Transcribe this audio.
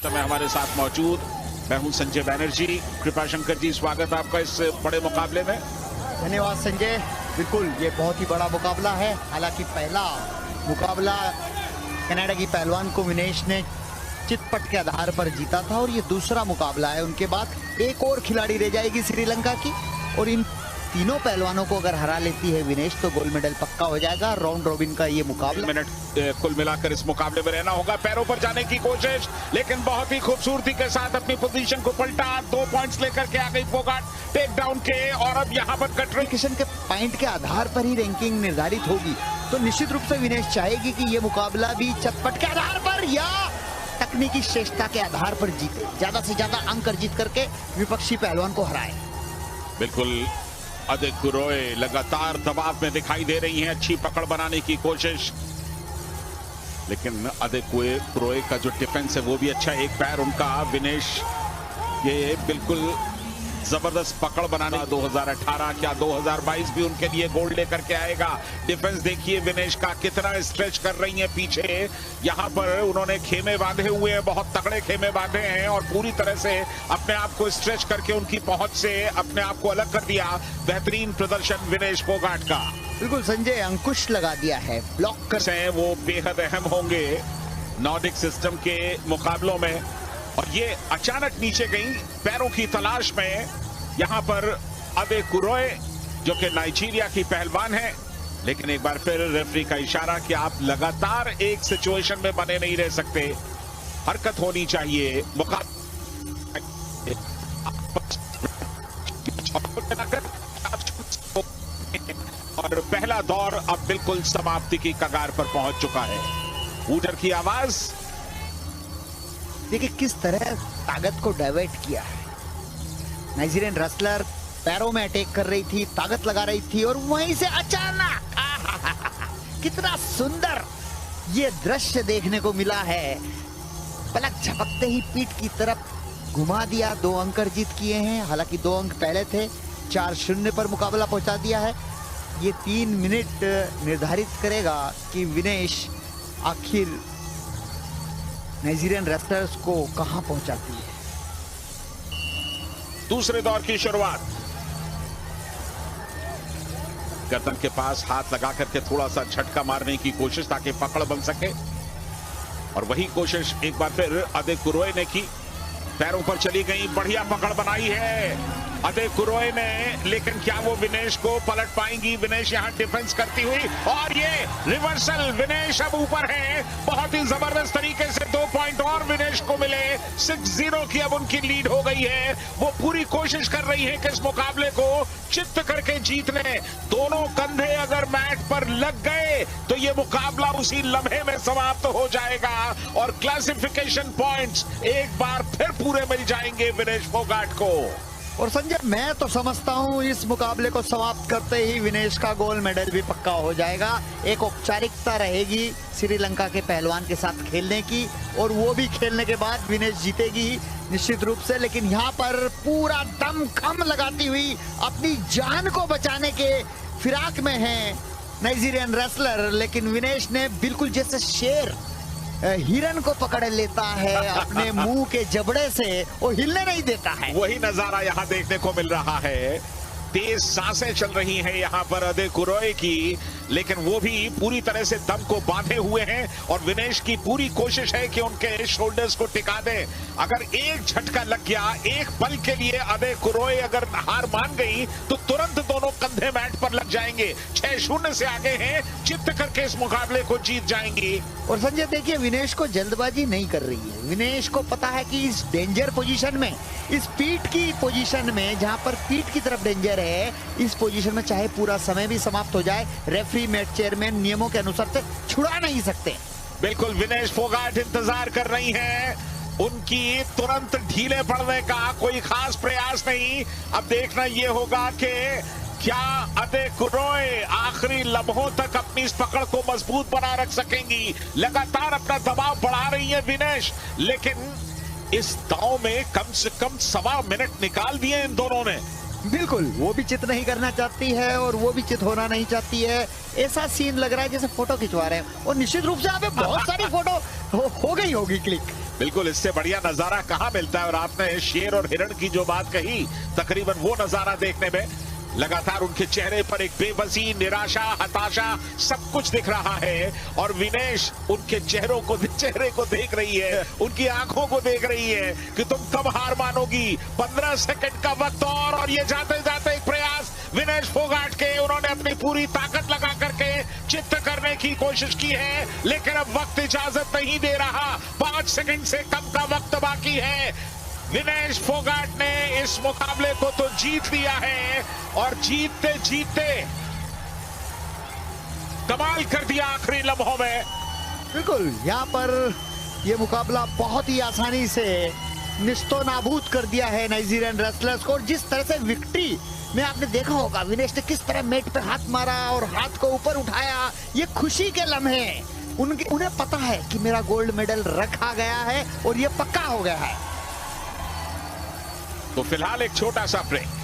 समय हमारे साथ मौजूद मैं हूं संजय बैनर्जी। कृपा शंकर जी, स्वागत है आपका इस बड़े मुकाबले में। धन्यवाद संजय। बिल्कुल ये बहुत ही बड़ा मुकाबला है। हालांकि पहला मुकाबला कनाडा की पहलवान को विनेश ने चितपट के आधार पर जीता था और ये दूसरा मुकाबला है। उनके बाद एक और खिलाड़ी रह जाएगी श्रीलंका की और इन तीनों पहलवानों को अगर हरा लेती है विनेश तो गोल्ड मेडल पक्का हो जाएगा। राउंड रॉबिन का ये मुकाबला मिनट कुल मिलाकर इस मुकाबले में रहना होगा। पैरों पर जाने की कोशिश, लेकिन बहुत ही खूबसूरती के साथ अपनी पोजीशन को पलटा। 2 पॉइंट्स लेकर के आ गई फोगाट टेक डाउन के, और अब यहाँ पर क्वालिफिकेशन के पॉइंट के आधार पर ही रैंकिंग निर्धारित होगी। तो निश्चित रूप से विनेश चाहेगी कि ये मुकाबला भी चटपट के आधार पर या तकनीकी श्रेष्ठता के आधार पर जीते, ज्यादा से ज्यादा अंक अर्जित करके विपक्षी पहलवान को हराए। बिल्कुल अदिति रॉय लगातार दबाव में दिखाई दे रही हैं, अच्छी पकड़ बनाने की कोशिश, लेकिन अदिति रॉय का जो डिफेंस है वो भी अच्छा है। एक पैर उनका विनेश ये बिल्कुल जबरदस्त पकड़ बनाने 2018 क्या 2022 भी उनके लिए गोल्ड लेकर के आएगा। डिफेंस देखिए विनेश का कितना स्ट्रेच कर रही है पीछे। यहाँ पर उन्होंने खेमे बांधे हुए हैं, बहुत तगड़े खेमे बांधे हैं और पूरी तरह से अपने आप को स्ट्रेच करके उनकी पहुंच से अपने आप को अलग कर दिया। बेहतरीन प्रदर्शन विनेश फोगाट का। बिल्कुल संजय, अंकुश लगा दिया है, ब्लॉक कर से वो बेहद अहम होंगे नॉर्डिक सिस्टम के मुकाबलों में। और ये अचानक नीचे गई पैरों की तलाश में। यहां पर अदिति रॉय जो कि नाइजीरिया की पहलवान है, लेकिन एक बार फिर रेफरी का इशारा कि आप लगातार एक सिचुएशन में बने नहीं रह सकते, हरकत होनी चाहिए। और पहला दौर अब बिल्कुल समाप्ति की कगार पर पहुंच चुका है। वूडर की आवाज देखिए किस तरह ताकत को डाइवर्ट किया है। नाइजीरियन रेसलर पैरों में अटैक कर रही थी, ताकत लगा रही थी और वहीं से अचानक कितना सुंदर ये दृश्य देखने को मिला है। पलक झपकते ही पीठ की तरफ घुमा दिया, 2 अंक अर्जित किए हैं। हालांकि 2 अंक पहले थे, 4-0 पर मुकाबला पहुंचा दिया है। ये 3 मिनट निर्धारित करेगा कि विनेश आखिर नाइजीरियन रेसलर्स को कहां पहुंचाती है। दूसरे दौर की शुरुआत। गर्दन के पास हाथ लगा करके थोड़ा सा झटका मारने की कोशिश ताकि पकड़ बन सके, और वही कोशिश एक बार फिर अदिति रॉय ने की। पैरों पर चली गई, बढ़िया पकड़ बनाई है अदिति रॉय ने, लेकिन क्या वो विनेश को पलट पाएंगी? विनेश यहां डिफेंस करती हुई, और ये रिवर्सल। विनेश अब ऊपर है बहुत ही जबरदस्त तरीके से। 2 पॉइंट और विनेश को मिले। 6-0 की अब उनकी लीड हो गई है। वो पूरी कोशिश कर रही है कि इस मुकाबले को चित्त करके जीत ले। दोनों कंधे अगर मैट पर लग गए तो ये मुकाबला उसी लम्हे में समाप्त हो जाएगा और क्लासिफिकेशन पॉइंट्स एक बार फिर पूरे मिल जाएंगे विनेश फोगाट को। और संजय, मैं तो समझता हूं इस मुकाबले को समाप्त करते ही विनेश का गोल्ड मेडल भी पक्का हो जाएगा। एक औपचारिकता रहेगी श्रीलंका के पहलवान के साथ खेलने की, और वो भी खेलने के बाद विनेश जीतेगी निश्चित रूप से। लेकिन यहाँ पर पूरा दम खम लगाती हुई अपनी जान को बचाने के फिराक में है नाइजीरियन रेसलर, लेकिन विनेश ने बिल्कुल जैसे शेर हिरन को पकड़ लेता है अपने मुंह के जबड़े से, वो हिलने नहीं देता है। वही नजारा यहाँ देखने को मिल रहा है। तेज सांसें चल रही हैं यहाँ पर अदिति रॉय की, लेकिन वो भी पूरी तरह से दम को बांधे हुए हैं और विनेश की पूरी कोशिश है कि उनके शोल्डर्स को टिका दें। अगर एक झटका लग गया, एक पल के लिए अदिति रॉय अगर हार मान गई तो तुरंत दोनों कंधे मैट पर लग जाएंगे। 6-0 से आगे हैं, चित्त करके इस मुकाबले को जीत जाएंगी। और संजय देखिए, विनेश को जल्दबाजी नहीं कर रही है। विनेश को पता है कि इस डेंजर पोजीशन में, इस पीठ की पोजीशन में, जहां पर पीठ की तरफ डेंजर है, इस पोजीशन में चाहे पूरा समय भी समाप्त हो जाए, रेफरी मैच चेयरमैन नियमों के अनुसार से छुड़ा नहीं सकते। बिल्कुल विनेश फोगाट इंतजार कर रही हैं, उनकी तुरंत ढीले पड़ने का कोई खास प्रयास नहीं। अब देखना यह होगा कि क्या अदिति रॉय आखिरी लम्हों तक अपनी इस पकड़ को मजबूत बना रख सकेंगी। लगातार अपना दबाव बढ़ा रही है विनेश, लेकिन इस दांव में कम से कम 1.25 मिनट निकाल दिए इन दोनों ने। बिल्कुल, वो भी चित नहीं करना चाहती है और वो भी चित होना नहीं चाहती है। ऐसा सीन लग रहा है जैसे फोटो खिंचवा रहे हैं, और निश्चित रूप से यहाँ पे बहुत सारी फोटो हो गई होगी क्लिक। बिल्कुल, इससे बढ़िया नजारा कहां मिलता है। और आपने शेर और हिरण की जो बात कही, तकरीबन वो नजारा देखने में लगातार उनके चेहरे पर एक बेबसी, निराशा, हताशा सब कुछ दिख रहा है। और विनेश उनके चेहरे को देख रही है, उनकी आंखों को देख रही है कि तुम कब हार मानोगी। 15 सेकंड का वक्त और ये जाते जाते एक प्रयास विनेश फोगाट के, उन्होंने अपनी पूरी ताकत लगा करके चित्त करने की कोशिश की है, लेकिन अब वक्त इजाजत नहीं दे रहा। 5 सेकंड से कम का वक्त बाकी है। विनेश फोगाट ने इस मुकाबले को तो जीत लिया है और जीतते जीतते कमाल कर दिया आखिरी लम्हों में। बिल्कुल, यहाँ पर ये मुकाबला बहुत ही आसानी से निस्तो नाबूद कर दिया है नाइजीरियन रेसलर्स को। और जिस तरह से विक्ट्री में आपने देखा होगा, विनेश ने किस तरह मेट पे हाथ मारा और हाथ को ऊपर उठाया, ये खुशी के लम्हे उन्हें पता है कि मेरा गोल्ड मेडल रखा गया है और ये पक्का हो गया है। तो फिलहाल एक छोटा सा ब्रेक।